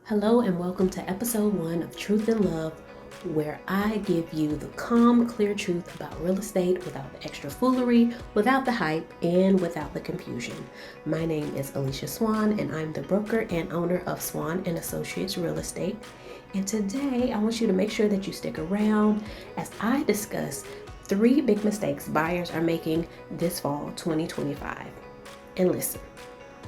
Hello and welcome to episode 1 of Truth and Love, where I give you the calm, clear truth about real estate without the extra foolery, without the hype, and without the confusion. My name is Alicia Swann, and I'm the broker and owner of Swann & Associates Real Estate. And today I want you to make sure that you stick around as I discuss 3 big mistakes buyers are making this fall 2025. And listen,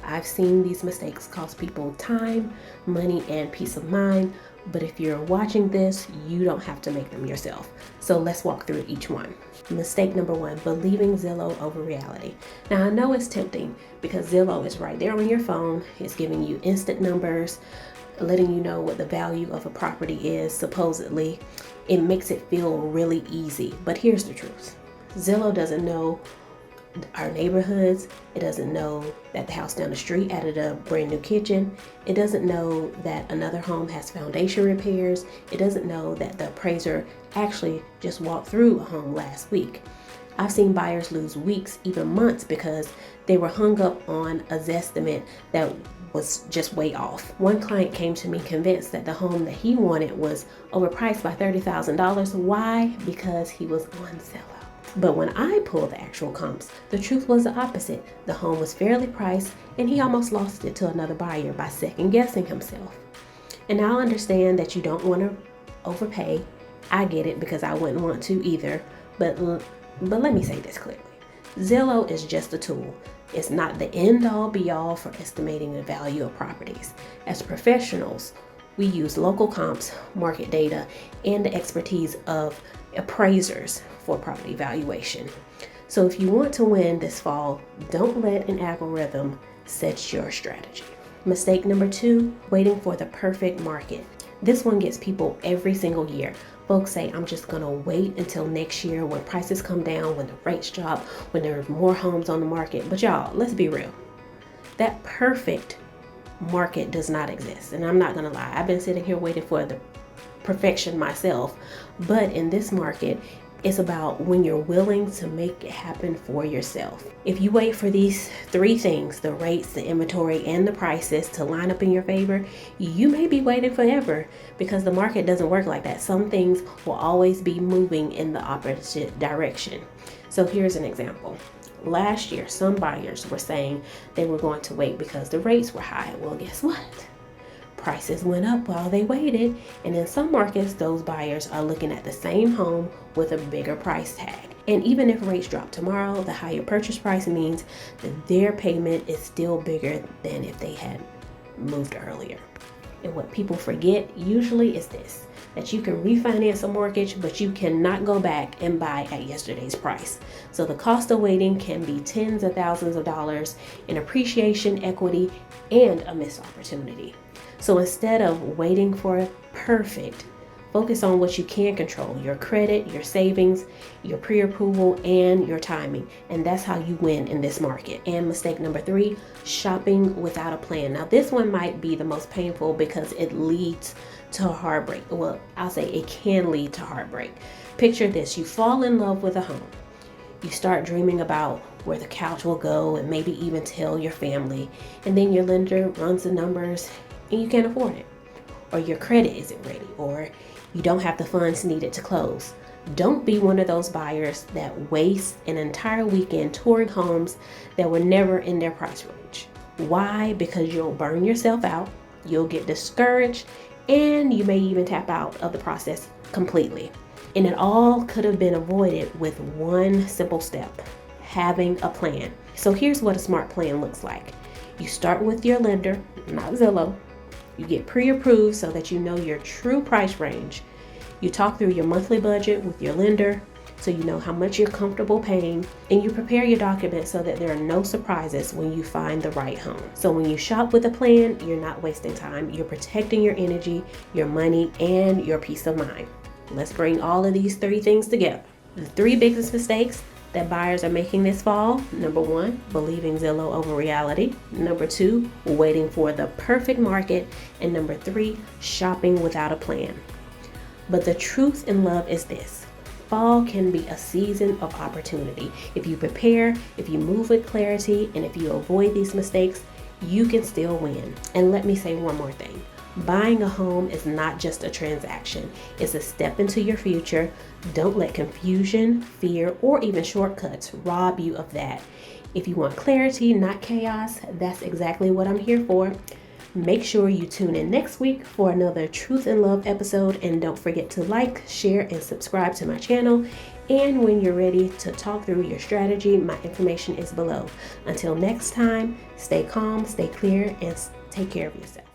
I've seen these mistakes cost people time, money, and peace of mind, but if you're watching this, you don't have to make them yourself. So let's walk through each one. Mistake number 1, believing Zillow over reality. Now I know it's tempting because Zillow is right there on your phone. It's giving you instant numbers, letting you know what the value of a property is, supposedly. It makes it feel really easy, but here's the truth. Zillow doesn't know our neighborhoods. It doesn't know that the house down the street added a brand new kitchen. It doesn't know that another home has foundation repairs. It doesn't know that the appraiser actually just walked through a home last week. I've seen buyers lose weeks, even months, because they were hung up on a Zestimate that was just way off. One client came to me convinced that the home that he wanted was overpriced by $30,000. Why? Because he was on Zillow. But when I pulled the actual comps, the truth was the opposite. The home was fairly priced and he almost lost it to another buyer by second guessing himself. And I understand that you don't want to overpay. I get it because I wouldn't want to either. But let me say this clearly. Zillow is just a tool. It's not the end all be all for estimating the value of properties. As professionals, we use local comps, market data, and the expertise of appraisers for property valuation. So if you want to win this fall, don't let an algorithm set your strategy. Mistake number 2, waiting for the perfect market. This one gets people every single year. Folks say, I'm just gonna wait until next year when prices come down, when the rates drop, when there are more homes on the market. But y'all, let's be real. That perfect market does not exist. And I'm not gonna lie, I've been sitting here waiting for the perfection myself. But in this market, it's about when you're willing to make it happen for yourself. If you wait for these 3 things, the rates, the inventory, and the prices to line up in your favor, you may be waiting forever because the market doesn't work like that. Some things will always be moving in the opposite direction. So here's an example. Last year, some buyers were saying they were going to wait because the rates were high. Well, guess what? Prices went up while they waited, and in some markets, those buyers are looking at the same home with a bigger price tag. And even if rates drop tomorrow, the higher purchase price means that their payment is still bigger than if they had moved earlier. And what people forget usually is this, that you can refinance a mortgage, but you cannot go back and buy at yesterday's price. So the cost of waiting can be tens of thousands of dollars in appreciation, equity, and a missed opportunity. So instead of waiting for perfect, focus on what you can control, your credit, your savings, your pre-approval, and your timing. And that's how you win in this market. And mistake number 3, shopping without a plan. Now this one might be the most painful because it leads to heartbreak. Well, I'll say it can lead to heartbreak. Picture this, you fall in love with a home. You start dreaming about where the couch will go and maybe even tell your family. And then your lender runs the numbers and you can't afford it, or your credit isn't ready, or you don't have the funds needed to close. Don't be one of those buyers that waste an entire weekend touring homes that were never in their price range. Why? Because you'll burn yourself out, you'll get discouraged, and you may even tap out of the process completely. And it all could have been avoided with one simple step, having a plan. So here's what a smart plan looks like. You start with your lender, not Zillow. You get pre-approved so that you know your true price range. You talk through your monthly budget with your lender so you know how much you're comfortable paying, and you prepare your documents so that there are no surprises when you find the right home. So when you shop with a plan, you're not wasting time. You're protecting your energy, your money, and your peace of mind. Let's bring all of these 3 things together. The 3 biggest mistakes that buyers are making this fall. Number 1, believing Zillow over reality. Number 2, waiting for the perfect market. And number 3, shopping without a plan. But the truth in love is this. Fall can be a season of opportunity. If you prepare, if you move with clarity, and if you avoid these mistakes, you can still win. And let me say one more thing. Buying a home is not just a transaction, it's a step into your future. Don't let confusion, fear, or even shortcuts rob you of that. If you want clarity, not chaos, that's exactly what I'm here for. Make sure you tune in next week for another Truth in Love episode, and don't forget to like, share, and subscribe to my channel. And when you're ready to talk through your strategy, my information is below. Until next time, stay calm, stay clear, and take care of yourself.